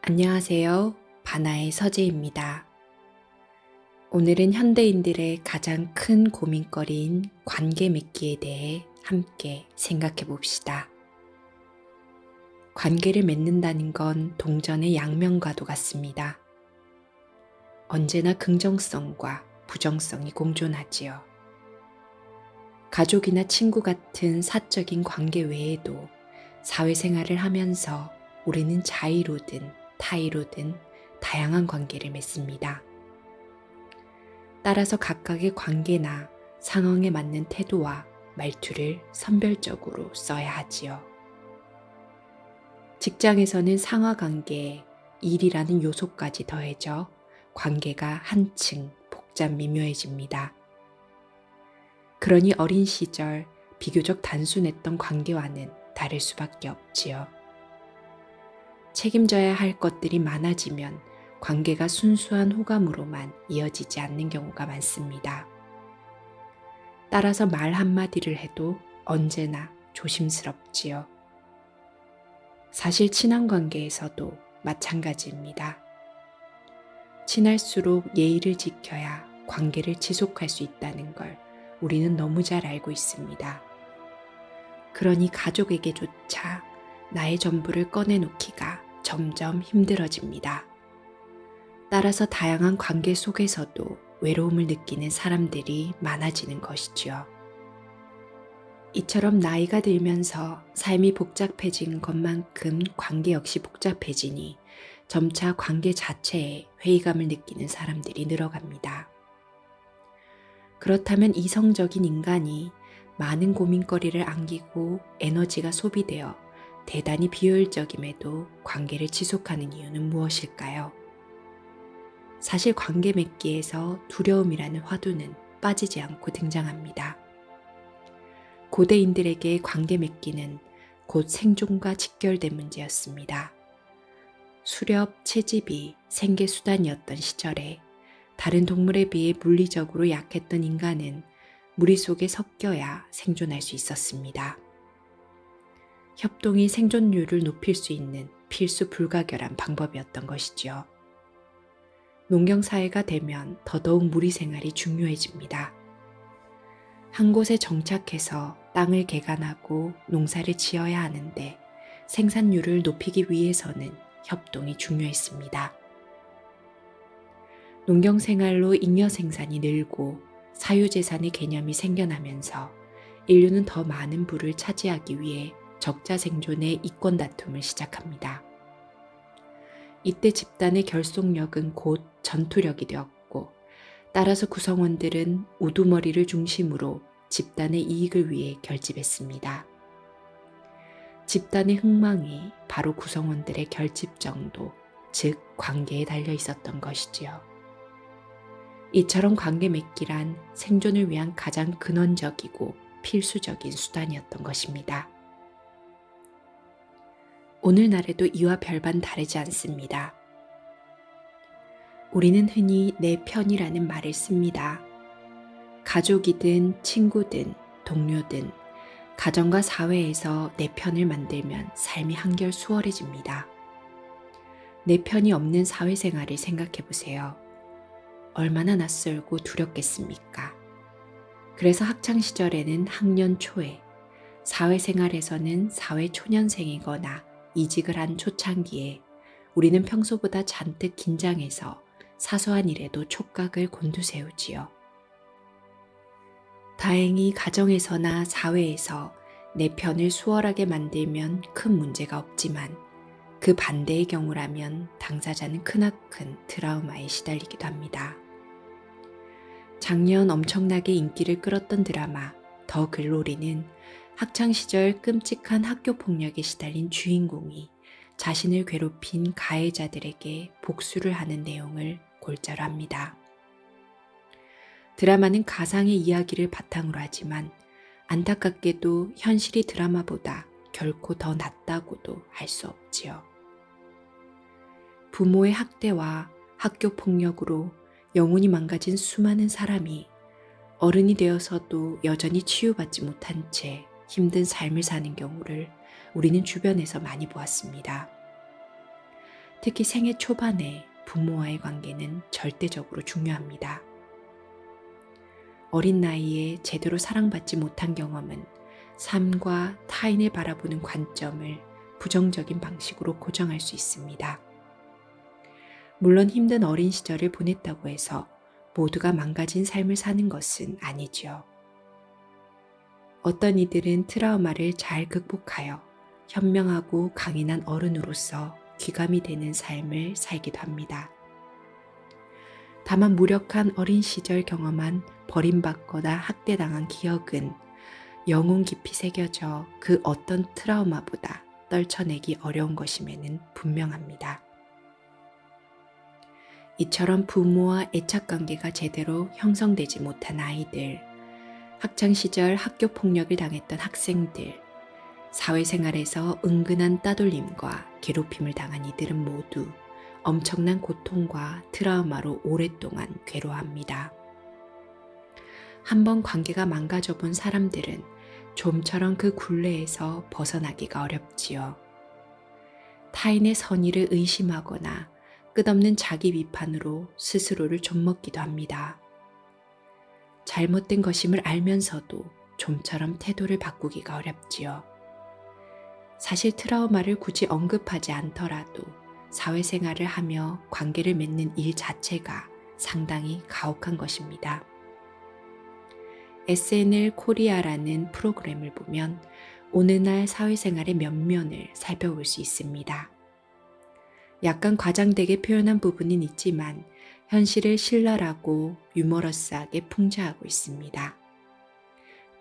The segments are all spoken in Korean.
안녕하세요. 바나의 서재입니다. 오늘은 현대인들의 가장 큰 고민거리인 관계 맺기에 대해 함께 생각해 봅시다. 관계를 맺는다는 건 동전의 양면과도 같습니다. 언제나 긍정성과 부정성이 공존하지요. 가족이나 친구 같은 사적인 관계 외에도 사회생활을 하면서 우리는 자의로든 타의로든 다양한 관계를 맺습니다. 따라서 각각의 관계나 상황에 맞는 태도와 말투를 선별적으로 써야 하지요. 직장에서는 상하관계에 일이라는 요소까지 더해져 관계가 한층 복잡 미묘해집니다. 그러니 어린 시절 비교적 단순했던 관계와는 다를 수밖에 없지요. 책임져야 할 것들이 많아지면 관계가 순수한 호감으로만 이어지지 않는 경우가 많습니다. 따라서 말 한마디를 해도 언제나 조심스럽지요. 사실 친한 관계에서도 마찬가지입니다. 친할수록 예의를 지켜야 관계를 지속할 수 있다는 걸 우리는 너무 잘 알고 있습니다. 그러니 가족에게조차 나의 전부를 꺼내놓기가 점점 힘들어집니다. 따라서 다양한 관계 속에서도 외로움을 느끼는 사람들이 많아지는 것이지요. 이처럼 나이가 들면서 삶이 복잡해진 것만큼 관계 역시 복잡해지니 점차 관계 자체에 회의감을 느끼는 사람들이 늘어갑니다. 그렇다면 이성적인 인간이 많은 고민거리를 안기고 에너지가 소비되어 대단히 비효율적임에도 관계를 지속하는 이유는 무엇일까요? 사실 관계 맺기에서 두려움이라는 화두는 빠지지 않고 등장합니다. 고대인들에게 관계 맺기는 곧 생존과 직결된 문제였습니다. 수렵, 채집이 생계수단이었던 시절에 다른 동물에 비해 물리적으로 약했던 인간은 무리 속에 섞여야 생존할 수 있었습니다. 협동이 생존율을 높일 수 있는 필수 불가결한 방법이었던 것이지요. 농경사회가 되면 더더욱 무리 생활이 중요해집니다. 한 곳에 정착해서 땅을 개간하고 농사를 지어야 하는데 생산율을 높이기 위해서는 협동이 중요했습니다. 농경생활로 잉여 생산이 늘고 사유재산의 개념이 생겨나면서 인류는 더 많은 부를 차지하기 위해 적자 생존의 이권 다툼을 시작합니다. 이때 집단의 결속력은 곧 전투력이 되었고, 따라서 구성원들은 우두머리를 중심으로 집단의 이익을 위해 결집했습니다. 집단의 흥망이 바로 구성원들의 결집 정도, 즉 관계에 달려 있었던 것이지요. 이처럼 관계 맺기란 생존을 위한 가장 근원적이고 필수적인 수단이었던 것입니다. 오늘날에도 이와 별반 다르지 않습니다. 우리는 흔히 내 편이라는 말을 씁니다. 가족이든 친구든 동료든 가정과 사회에서 내 편을 만들면 삶이 한결 수월해집니다. 내 편이 없는 사회생활을 생각해 보세요. 얼마나 낯설고 두렵겠습니까? 그래서 학창시절에는 학년 초에, 사회생활에서는 사회 초년생이거나 이직을 한 초창기에 우리는 평소보다 잔뜩 긴장해서 사소한 일에도 촉각을 곤두세우지요. 다행히 가정에서나 사회에서 내 편을 수월하게 만들면 큰 문제가 없지만 그 반대의 경우라면 당사자는 크나큰 트라우마에 시달리기도 합니다. 작년 엄청나게 인기를 끌었던 드라마 더 글로리는 학창시절 끔찍한 학교폭력에 시달린 주인공이 자신을 괴롭힌 가해자들에게 복수를 하는 내용을 골자로 합니다. 드라마는 가상의 이야기를 바탕으로 하지만 안타깝게도 현실이 드라마보다 결코 더 낫다고도 할 수 없지요. 부모의 학대와 학교 폭력으로 영혼이 망가진 수많은 사람이 어른이 되어서도 여전히 치유받지 못한 채 힘든 삶을 사는 경우를 우리는 주변에서 많이 보았습니다. 특히 생애 초반에 부모와의 관계는 절대적으로 중요합니다. 어린 나이에 제대로 사랑받지 못한 경험은 삶과 타인을 바라보는 관점을 부정적인 방식으로 고정할 수 있습니다. 물론 힘든 어린 시절을 보냈다고 해서 모두가 망가진 삶을 사는 것은 아니지요. 어떤 이들은 트라우마를 잘 극복하여 현명하고 강인한 어른으로서 귀감이 되는 삶을 살기도 합니다. 다만 무력한 어린 시절 경험한 버림받거나 학대당한 기억은 영혼 깊이 새겨져 그 어떤 트라우마보다 떨쳐내기 어려운 것임에는 분명합니다. 이처럼 부모와 애착관계가 제대로 형성되지 못한 아이들, 학창시절 학교폭력을 당했던 학생들, 사회생활에서 은근한 따돌림과 괴롭힘을 당한 이들은 모두 엄청난 고통과 트라우마로 오랫동안 괴로워합니다. 한번 관계가 망가져 본 사람들은 좀처럼 그 굴레에서 벗어나기가 어렵지요. 타인의 선의를 의심하거나 끝없는 자기 비판으로 스스로를 좀먹기도 합니다. 잘못된 것임을 알면서도 좀처럼 태도를 바꾸기가 어렵지요. 사실 트라우마를 굳이 언급하지 않더라도 사회생활을 하며 관계를 맺는 일 자체가 상당히 가혹한 것입니다. SNL 코리아라는 프로그램을 보면 오늘날 사회생활의 면면을 살펴볼 수 있습니다. 약간 과장되게 표현한 부분은 있지만 현실을 신랄하고 유머러스하게 풍자하고 있습니다.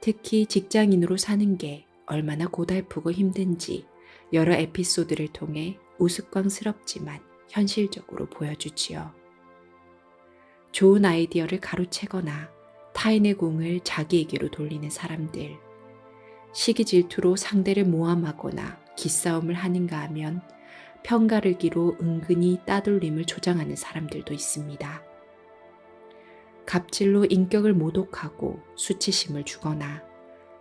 특히 직장인으로 사는 게 얼마나 고달프고 힘든지 여러 에피소드를 통해 우스꽝스럽지만 현실적으로 보여주지요. 좋은 아이디어를 가로채거나 타인의 공을 자기에게로 돌리는 사람들, 시기 질투로 상대를 모함하거나 기싸움을 하는가 하면 편가르기로 은근히 따돌림을 조장하는 사람들도 있습니다. 갑질로 인격을 모독하고 수치심을 주거나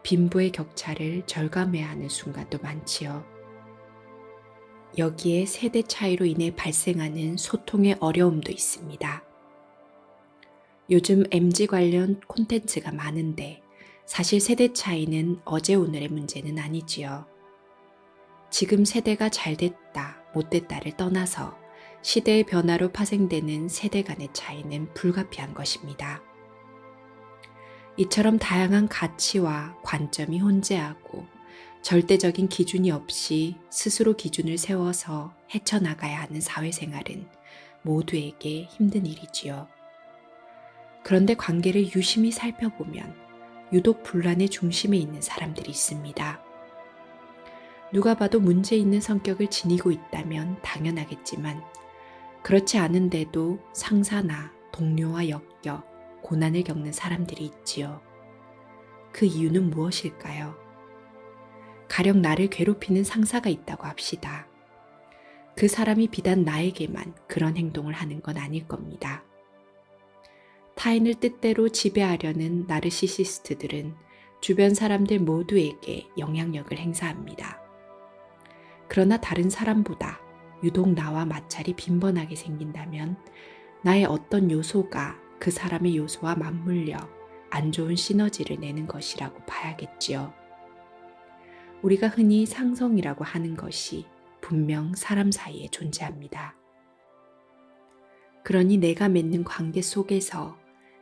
빈부의 격차를 절감해야 하는 순간도 많지요. 여기에 세대 차이로 인해 발생하는 소통의 어려움도 있습니다. 요즘 MZ 관련 콘텐츠가 많은데 사실 세대 차이는 어제 오늘의 문제는 아니지요. 지금 세대가 잘됐다, 못됐다를 떠나서 시대의 변화로 파생되는 세대 간의 차이는 불가피한 것입니다. 이처럼 다양한 가치와 관점이 혼재하고 절대적인 기준이 없이 스스로 기준을 세워서 헤쳐나가야 하는 사회생활은 모두에게 힘든 일이지요. 그런데 관계를 유심히 살펴보면 유독 분란의 중심에 있는 사람들이 있습니다. 누가 봐도 문제 있는 성격을 지니고 있다면 당연하겠지만 그렇지 않은데도 상사나 동료와 엮여 고난을 겪는 사람들이 있지요. 그 이유는 무엇일까요? 가령 나를 괴롭히는 상사가 있다고 합시다. 그 사람이 비단 나에게만 그런 행동을 하는 건 아닐 겁니다. 타인을 뜻대로 지배하려는 나르시시스트들은 주변 사람들 모두에게 영향력을 행사합니다. 그러나 다른 사람보다 유독 나와 마찰이 빈번하게 생긴다면 나의 어떤 요소가 그 사람의 요소와 맞물려 안 좋은 시너지를 내는 것이라고 봐야겠지요. 우리가 흔히 상성이라고 하는 것이 분명 사람 사이에 존재합니다. 그러니 내가 맺는 관계 속에서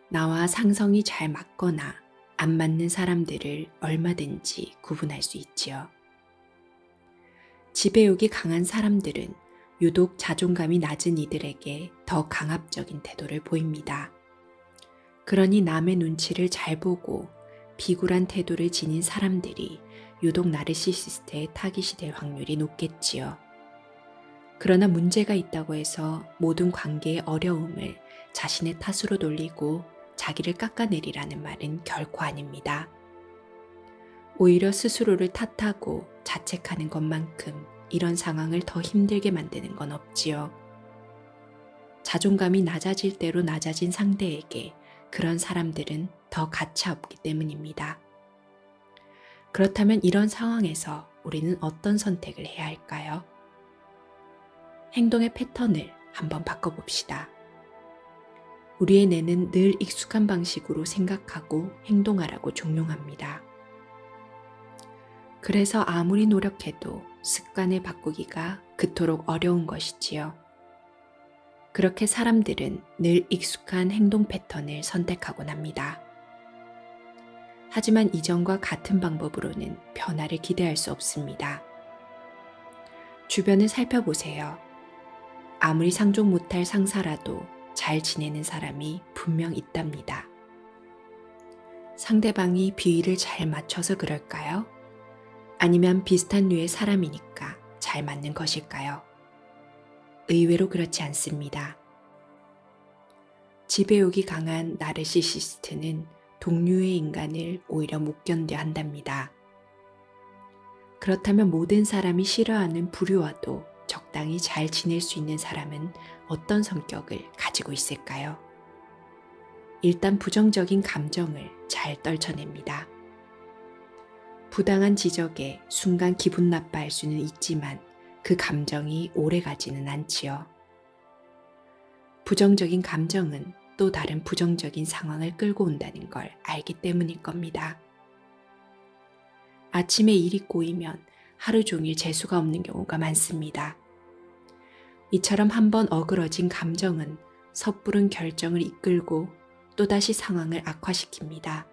나와 상성이 잘 맞거나 안 맞는 사람들을 얼마든지 구분할 수 있지요. 지배욕이 강한 사람들은 유독 자존감이 낮은 이들에게 더 강압적인 태도를 보입니다. 그러니 남의 눈치를 잘 보고 비굴한 태도를 지닌 사람들이 유독 나르시시스트의 타깃이 될 확률이 높겠지요. 그러나 문제가 있다고 해서 모든 관계의 어려움을 자신의 탓으로 돌리고 자기를 깎아내리라는 말은 결코 아닙니다. 오히려 스스로를 탓하고 자책하는 것만큼 이런 상황을 더 힘들게 만드는 건 없지요. 자존감이 낮아질 대로 낮아진 상대에게 그런 사람들은 더 가차없기 때문입니다. 그렇다면 이런 상황에서 우리는 어떤 선택을 해야 할까요? 행동의 패턴을 한번 바꿔봅시다. 우리의 뇌는 늘 익숙한 방식으로 생각하고 행동하라고 종용합니다. 그래서 아무리 노력해도 습관을 바꾸기가 그토록 어려운 것이지요. 그렇게 사람들은 늘 익숙한 행동 패턴을 선택하곤 합니다. 하지만 이전과 같은 방법으로는 변화를 기대할 수 없습니다. 주변을 살펴보세요. 아무리 상종 못할 상사라도 잘 지내는 사람이 분명 있답니다. 상대방이 비위를 잘 맞춰서 그럴까요? 아니면 비슷한 류의 사람이니까 잘 맞는 것일까요? 의외로 그렇지 않습니다. 지배욕이 강한 나르시시스트는 동류의 인간을 오히려 못 견뎌 한답니다. 그렇다면 모든 사람이 싫어하는 부류와도 적당히 잘 지낼 수 있는 사람은 어떤 성격을 가지고 있을까요? 일단 부정적인 감정을 잘 떨쳐냅니다. 부당한 지적에 순간 기분 나빠할 수는 있지만 그 감정이 오래 가지는 않지요. 부정적인 감정은 또 다른 부정적인 상황을 끌고 온다는 걸 알기 때문일 겁니다. 아침에 일이 꼬이면 하루 종일 재수가 없는 경우가 많습니다. 이처럼 한번 어그러진 감정은 섣부른 결정을 이끌고 또다시 상황을 악화시킵니다.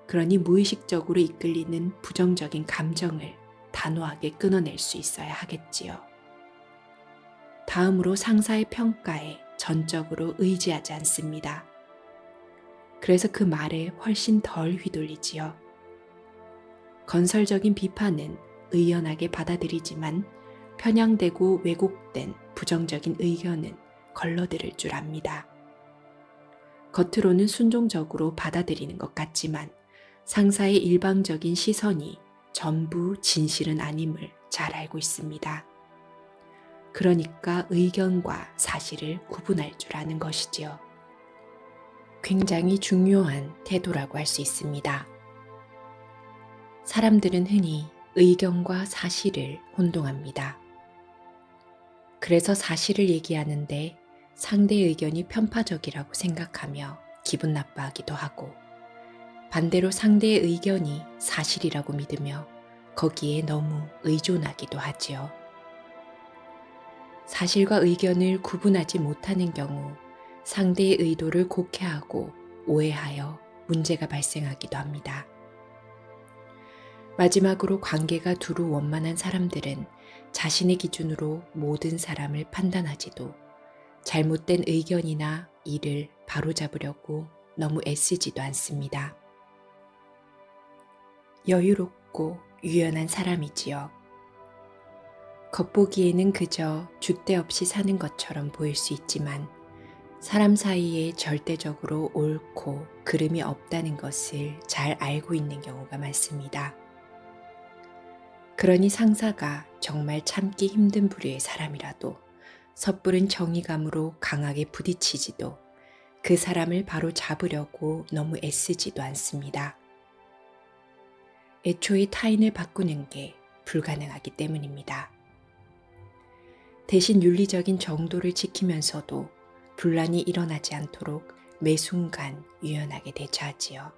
그러니 무의식적으로 이끌리는 부정적인 감정을 단호하게 끊어낼 수 있어야 하겠지요. 다음으로 상사의 평가에 전적으로 의지하지 않습니다. 그래서 그 말에 훨씬 덜 휘둘리지요. 건설적인 비판은 의연하게 받아들이지만 편향되고 왜곡된 부정적인 의견은 걸러들을 줄 압니다. 겉으로는 순종적으로 받아들이는 것 같지만 상사의 일방적인 시선이 전부 진실은 아님을 잘 알고 있습니다. 그러니까 의견과 사실을 구분할 줄 아는 것이지요. 굉장히 중요한 태도라고 할 수 있습니다. 사람들은 흔히 의견과 사실을 혼동합니다. 그래서 사실을 얘기하는데 상대의 의견이 편파적이라고 생각하며 기분 나빠하기도 하고 반대로 상대의 의견이 사실이라고 믿으며 거기에 너무 의존하기도 하지요. 사실과 의견을 구분하지 못하는 경우 상대의 의도를 곡해하고 오해하여 문제가 발생하기도 합니다. 마지막으로 관계가 두루 원만한 사람들은 자신의 기준으로 모든 사람을 판단하지도 잘못된 의견이나 일을 바로잡으려고 너무 애쓰지도 않습니다. 여유롭고 유연한 사람이지요. 겉보기에는 그저 줏대 없이 사는 것처럼 보일 수 있지만 사람 사이에 절대적으로 옳고 그름이 없다는 것을 잘 알고 있는 경우가 많습니다. 그러니 상사가 정말 참기 힘든 부류의 사람이라도 섣부른 정의감으로 강하게 부딪히지도 그 사람을 바로 잡으려고 너무 애쓰지도 않습니다. 애초에 타인을 바꾸는 게 불가능하기 때문입니다. 대신 윤리적인 정도를 지키면서도 분란이 일어나지 않도록 매 순간 유연하게 대처하지요.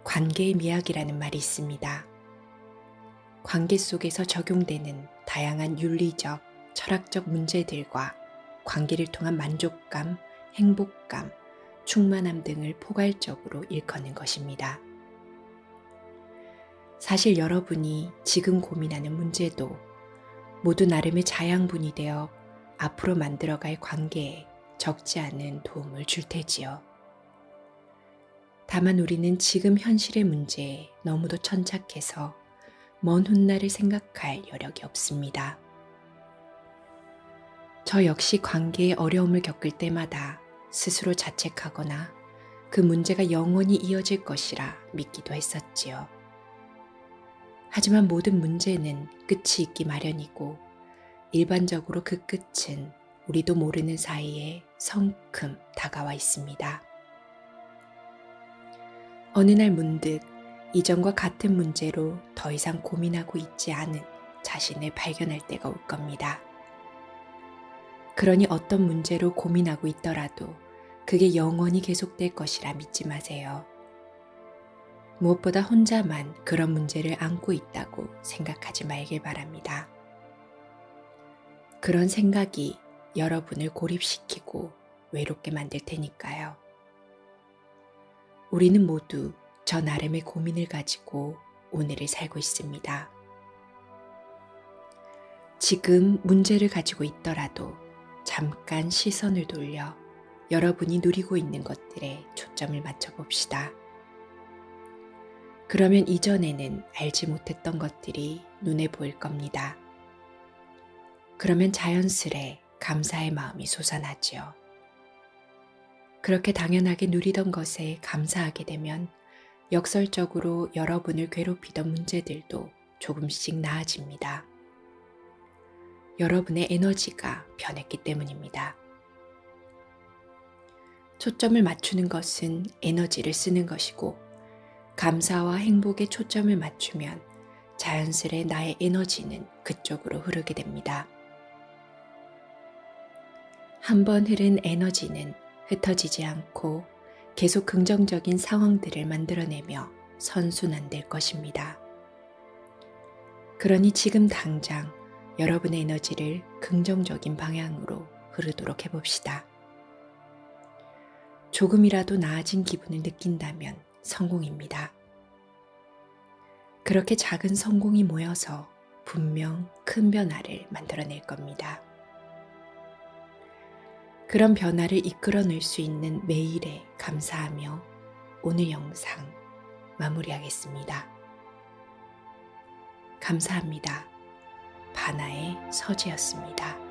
관계의 미학이라는 말이 있습니다. 관계 속에서 적용되는 다양한 윤리적, 철학적 문제들과 관계를 통한 만족감, 행복감, 충만함 등을 포괄적으로 일컫는 것입니다. 사실 여러분이 지금 고민하는 문제도 모두 나름의 자양분이 되어 앞으로 만들어갈 관계에 적지 않은 도움을 줄 테지요. 다만 우리는 지금 현실의 문제에 너무도 천착해서 먼 훗날을 생각할 여력이 없습니다. 저 역시 관계에 어려움을 겪을 때마다 스스로 자책하거나 그 문제가 영원히 이어질 것이라 믿기도 했었지요. 하지만 모든 문제는 끝이 있기 마련이고 일반적으로 그 끝은 우리도 모르는 사이에 성큼 다가와 있습니다. 어느 날 문득 이전과 같은 문제로 더 이상 고민하고 있지 않은 자신을 발견할 때가 올 겁니다. 그러니 어떤 문제로 고민하고 있더라도 그게 영원히 계속될 것이라 믿지 마세요. 무엇보다 혼자만 그런 문제를 안고 있다고 생각하지 말길 바랍니다. 그런 생각이 여러분을 고립시키고 외롭게 만들 테니까요. 우리는 모두 저 나름의 고민을 가지고 오늘을 살고 있습니다. 지금 문제를 가지고 있더라도 잠깐 시선을 돌려 여러분이 누리고 있는 것들에 초점을 맞춰 봅시다. 그러면 이전에는 알지 못했던 것들이 눈에 보일 겁니다. 그러면 자연스레 감사의 마음이 솟아나지요. 그렇게 당연하게 누리던 것에 감사하게 되면 역설적으로 여러분을 괴롭히던 문제들도 조금씩 나아집니다. 여러분의 에너지가 변했기 때문입니다. 초점을 맞추는 것은 에너지를 쓰는 것이고, 감사와 행복에 초점을 맞추면 자연스레 나의 에너지는 그쪽으로 흐르게 됩니다. 한번 흐른 에너지는 흩어지지 않고 계속 긍정적인 상황들을 만들어내며 선순환될 것입니다. 그러니 지금 당장 여러분의 에너지를 긍정적인 방향으로 흐르도록 해봅시다. 조금이라도 나아진 기분을 느낀다면 성공입니다. 그렇게 작은 성공이 모여서 분명 큰 변화를 만들어낼 겁니다. 그런 변화를 이끌어낼 수 있는 매일에 감사하며 오늘 영상 마무리하겠습니다. 감사합니다. 바나의 서지였습니다.